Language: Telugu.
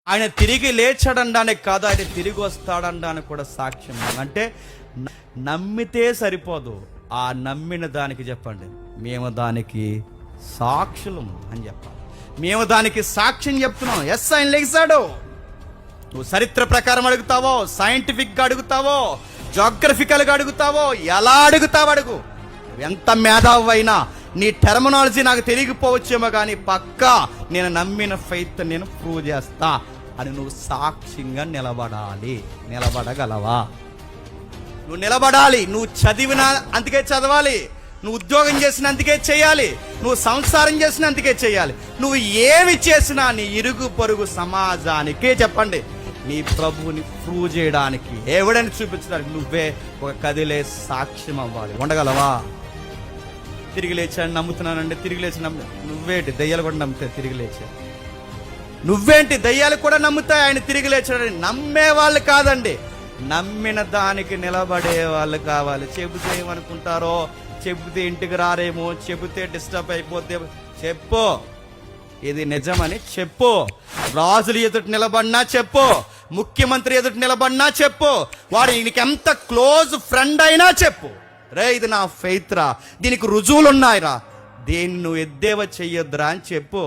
ఆయన తిరిగి లేచాడనడానికి కాదు, ఆయన తిరిగి వస్తాడనడానికి కూడా సాక్ష్యం. అంటే నమ్మితే సరిపోదు, ఆ నమ్మిన దానికి చెప్పండి మేము దానికి సాక్షులం అని చెప్పాలి. మేము దానికి సాక్ష్యం చెప్తున్నాం. ఎస్, ఆయన లేచాడు. నువ్వు చరిత్ర ప్రకారం అడుగుతావో, సైంటిఫిక్గా అడుగుతావో, జోగ్రఫికల్గా అడుగుతావో, ఎలా అడుగుతావో అడుగు. ఎంత మేధావి అయినా నీ టెర్మినాలజీ నాకు తెలియకపోవచ్చేమో కానీ పక్కా నేను నమ్మిన ఫెయిత్ నేను ప్రూవ్ చేస్తా అని నువ్వు సాక్ష్యంగా నిలబడాలి. నిలబడగలవా? నువ్వు నిలబడాలి. నువ్వు చదివిన అందుకే చదవాలి, నువ్వు ఉద్యోగం చేసిన అందుకే చేయాలి, నువ్వు సంసారం చేసిన అందుకే చేయాలి. నువ్వు ఏమి చేసినా నీ ఇరుగు పొరుగు సమాజానికే చెప్పండి నీ ప్రభువుని ప్రూవ్ చేయడానికి, ఎవడని చూపించడానికి నువ్వే ఒక కదిలే సాక్ష్యం అవ్వాలి. ఉండగలవా? తిరిగి లేచాడు నమ్ముతున్నానండి, తిరిగి లేచి నువ్వేంటి దయ్యాలు కూడా నమ్ముతాయి తిరిగి లేచా? నువ్వేంటి దయ్యాలు కూడా నమ్ముతాయి ఆయన తిరిగి లేచాడని? నమ్మే వాళ్ళు కాదండి, నమ్మిన దానికి నిలబడే వాళ్ళు కావాలి. చెబితే ఏమనుకుంటారో, చెబితే ఇంటికి రారేమో, చెబితే డిస్టర్బ్ అయిపోతే, చెప్పు ఇది నిజమని చెప్పు. రాజులు ఎదుటి నిలబడినా చెప్పు, ముఖ్యమంత్రి ఎదుటి నిలబడినా చెప్పు, వాడు నీకు ఎంత క్లోజ్ ఫ్రెండ్ అయినా చెప్పు. రే ఇది నా ఫెయిత్ రా, దీనికి రుజువులు ఉన్నాయిరా, దీన్ని నువ్వు ఎద్దేవా చెయ్యొద్దురా అని చెప్పు.